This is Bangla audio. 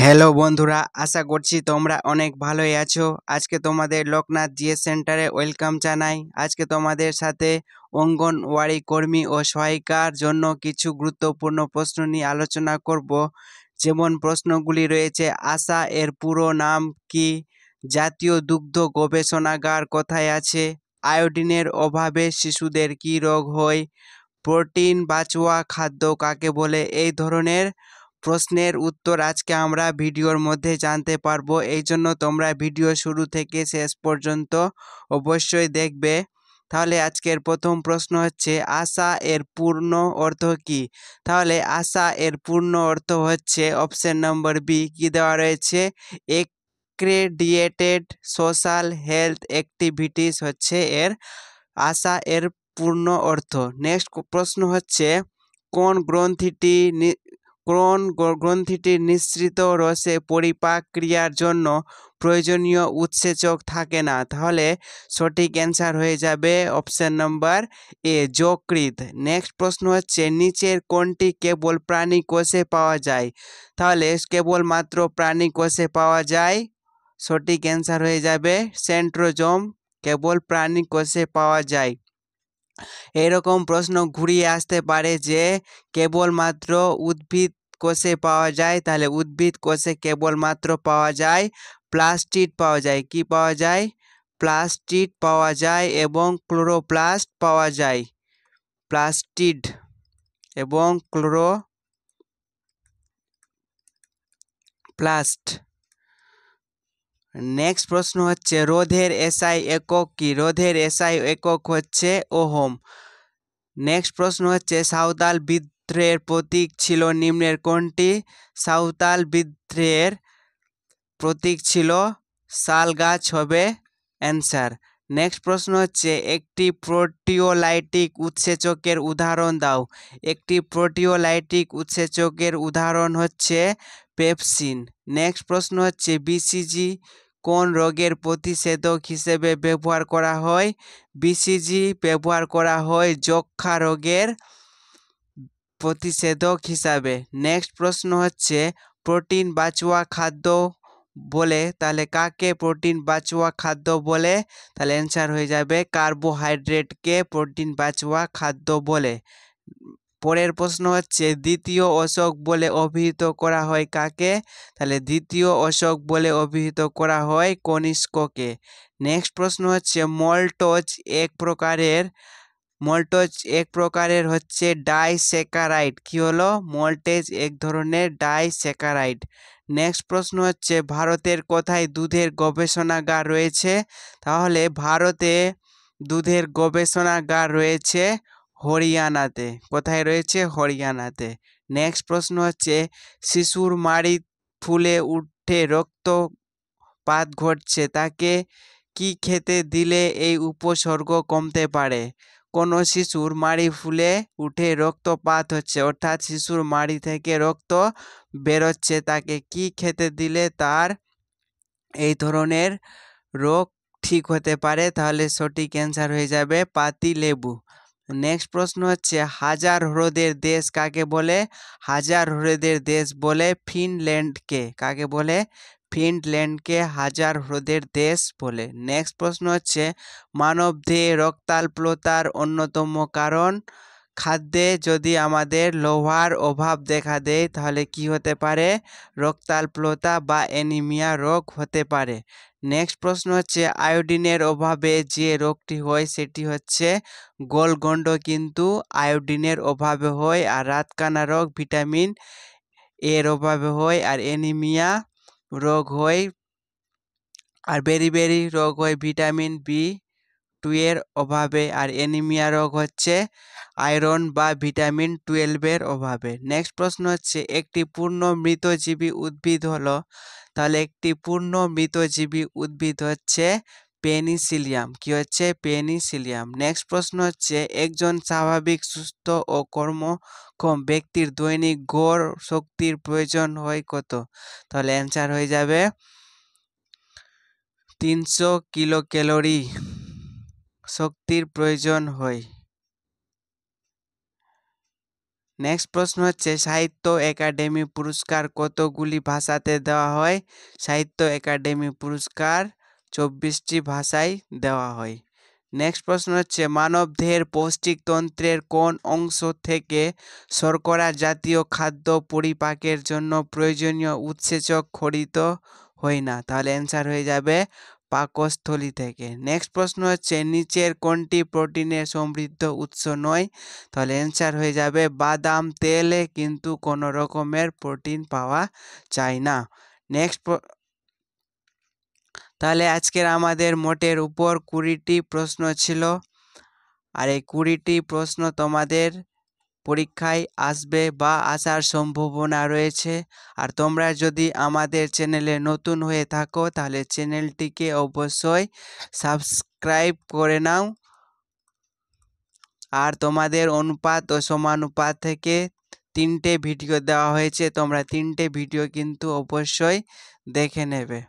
হ্যালো বন্ধুরা, আশা করছি তোমরা অনেক ভালোই আছো। আজকে তোমাদের লোকনাথ জিএস সেন্টারে ওয়েলকাম জানাই। আজকে তোমাদের সাথে অঙ্গনওয়াড়ি কর্মী ও সহায়িকার জন্য কিছু গুরুত্বপূর্ণ প্রশ্ন নিয়ে আলোচনা করব। যেমন প্রশ্নগুলি রয়েছে: আশা এর পুরো নাম কি? জাতীয় দুগ্ধ গবেষণাগার কোথায় আছে? আয়োডিনের অভাবে শিশুদের কি রোগ হয়? প্রোটিন বাঁচোয়া খাদ্য কাকে বলে? এই ধরনের প্রশ্নের উত্তর আজকে আমরা ভিডিওর মধ্যে জানতে পারবো। এই জন্য তোমরা ভিডিও শুরু থেকে শেষ পর্যন্ত অবশ্যই দেখবে। তাহলে আজকের প্রথম প্রশ্ন হচ্ছে, আশা এর পূর্ণ অর্থ কি? তাহলে আশা এর পূর্ণ অর্থ হচ্ছে অপশন নম্বর বি, কি দেওয়া রয়েছে, এক্রেডিয়েটেড সোশ্যাল হেলথ অ্যাক্টিভিটিস হচ্ছে এর আশা এর পূর্ণ অর্থ। নেক্সট প্রশ্ন হচ্ছে, কোন গ্রন্থিটির নিঃসৃত রসে পরিপাক ক্রিয়ার জন্য প্রয়োজনীয় উৎসেচক থাকে না? তাহলে সঠিক অ্যান্সার হয়ে যাবে অপশন নাম্বার এ, যকৃৎ। নেক্সট প্রশ্ন হচ্ছে, নিচের কোনটি কেবল প্রাণী কোষে পাওয়া যায়? তাহলে কেবলমাত্র প্রাণী কোষে পাওয়া যায়। সঠিক অ্যান্সার হয়ে যাবে সেন্ট্রোজোম, কেবল প্রাণী কোষে পাওয়া যায়। এরকম প্রশ্ন ঘুরিয়ে আসতে পারে যে কেবলমাত্র উদ্ভিদ কোষে পাওয়া যায়, তাহলে উদ্ভিদ কোষে কেবলমাত্র পাওয়া যায় প্লাস্টিড পাওয়া যায়। কি পাওয়া যায়? প্লাস্টিড পাওয়া যায় এবং ক্লোরোপ্লাস্ট পাওয়া যায়। প্লাস্টিড এবং ক্লোরোপ্লাস্ট। নেক্সট প্রশ্ন হচ্ছে, রোধের এসআই একক কি? রোধের এসআই একক হচ্ছে ওহম। নেক্সট প্রশ্ন হচ্ছে, সাঁওতাল বিদ্রোহের প্রতীক ছিল নিম্নের কোনটি? সাঁওতাল বিদ্রোহের প্রতীক ছিল শাল গাছ হবে অ্যান্সার। নেক্সট প্রশ্ন হচ্ছে, একটি প্রোটিওলাইটিক উৎসেচকের উদাহরণ দাও। একটি প্রোটিওলাইটিক উৎসেচকের উদাহরণ হচ্ছে পেপসিন। নেক্সট প্রশ্ন হচ্ছে, বিসিজি কোন রোগের প্রতিষেধক হিসেবে ব্যবহার করা হয়? বিসিজি ব্যবহার করা হয় যক্ষ্মা রোগের প্রতিষেধক হিসাবে। নেক্সট প্রশ্ন হচ্ছে, প্রোটিন বাঁচোয়া খাদ্য বলে, তাহলে কাকে প্রোটিন বাঁচোয়া খাদ্য বলে? তাহলে অ্যান্সার হয়ে যাবে কার্বোহাইড্রেটকে প্রোটিন বাঁচোয়া খাদ্য বলে। পরের প্রশ্ন হচ্ছে, দ্বিতীয় অশোক বলে অভিহিত করা হয় কাকে? তাহলে দ্বিতীয় অশোক বলে অভিহিত করা হয় কনিষ্ককে। নেক্সট প্রশ্ন হচ্ছে, মল্টোজ এক প্রকারের হচ্ছে ডাইস্যাকারাইড। কি হলো? মল্টেজ এক ধরনের ডাইস্যাকারাইড। নেক্সট প্রশ্ন হচ্ছে, ভারতের কোথায় দুধের গবেষণাগার রয়েছে? তাহলে ভারতে দুধের গবেষণাগার রয়েছে হরিয়ানাতে। কোথায় রয়েছে? হরিয়ানাতে। নেক্সট প্রশ্ন হচ্ছে, শিশুর মাড়ি ফুলে উঠে রক্তপাত ঘটছে, তাকে কি খেতে দিলে এই উপসর্গ কমতে পারে? কোনো শিশুর মাড়ি ফুলে উঠে রক্তপাত হচ্ছে, অর্থাৎ শিশুর মাড়ি থেকে রক্ত বেরোচ্ছে, তাকে কি খেতে দিলে তার এই ধরনের রোগ ঠিক হতে পারে? তাহলে সঠিক অ্যান্সার হয়ে যাবে পাতিলেবু। নেক্সট প্রশ্ন হচ্ছে, হাজার হ্রদের দেশ কাকে বলে? হাজার হ্রদের দেশ বলে ফিনল্যান্ডকে। কাকে বলে? ফিনল্যান্ডকে হাজার হ্রদের দেশ বলে। নেক্সট প্রশ্ন হচ্ছে, মানবদেহে রক্তাল্পতার অন্যতম কারণ? খাদ্যে যদি আমাদের লোহার অভাব দেখা দেয় তাহলে কি হতে পারে? রক্তাল্পতা বা অ্যানিমিয়া রোগ হতে পারে। নেক্সট প্রশ্ন হচ্ছে, আয়োডিনের অভাবে যে রোগটি হয় সেটি হচ্ছে গোলগন্ড, কিন্তু আয়োডিনের অভাবে হয়। আর রাতকানা রোগ ভিটামিন এর অভাবে হয়। আর অ্যানিমিয়া রোগ হয়, আর বেরি রোগ হয় ভিটামিন বি 2 এর অভাবে। আর অ্যানিমিয়া রোগ হচ্ছে আয়রন বা ভিটামিন 12 এর অভাবে। নেক্সট প্রশ্ন হচ্ছে, একটি পূর্ণ মৃতজীবী উদ্ভিদ হলো? তাহলে একটি পূর্ণ মৃতজীবী উদ্ভিদ হচ্ছে পেনিসিলিয়াম। কি হচ্ছে? পেনিসিলিয়াম। নেক্সট প্রশ্ন হচ্ছে, একজন স্বাভাবিক সুস্থ ও কর্মক্ষম ব্যক্তির দৈনিক গড় শক্তির প্রয়োজন হয় কত? তাহলে অ্যান্সার হয়ে যাবে 300 কিলোক্যালোরি শক্তির প্রয়োজন হয়। নেক্সট প্রশ্ন হচ্ছে সাহিত্য একাডেমি পুরস্কার কতগুলি ভাষাতে দেওয়া হয়? সাহিত্য একাডেমি পুরস্কার 24টি ভাষায় দেওয়া হয়। নেক্সট প্রশ্ন হচ্ছে মানবদেহের পৌষ্টিক তন্ত্রের কোন অংশ থেকে শর্করা জাতীয় খাদ্য পরিপাকের জন্য প্রয়োজনীয় উৎসেচক খরিত হয় না? তাহলে অ্যান্সার হয়ে যাবে পাকস্থলী থেকে। নেক্সট প্রশ্ন হচ্ছে নিচের কোনটি প্রোটিনের সমৃদ্ধ উৎস নয়? তাহলে অ্যান্সার হয়ে যাবে বাদাম তেলে কিন্তু কোনো রকমের প্রোটিন পাওয়া যায় না। নেক্সট তাহলে আজকের আমাদের মোটের উপর 20টি প্রশ্ন ছিল, আর এই 20টি প্রশ্ন তোমাদের পরীক্ষায় আসবে বা আসার সম্ভাবনা রয়েছে। আর তোমরা যদি আমাদের চ্যানেলে নতুন হয়ে থাকো তাহলে চ্যানেলটিকে অবশ্যই সাবস্ক্রাইব করে নাও। আর তোমাদের অনুপাত ও সমানুপাত থেকে 3টে ভিডিও দেওয়া হয়েছে, তোমরা 3টে ভিডিও কিন্তু অবশ্যই দেখে নেবে।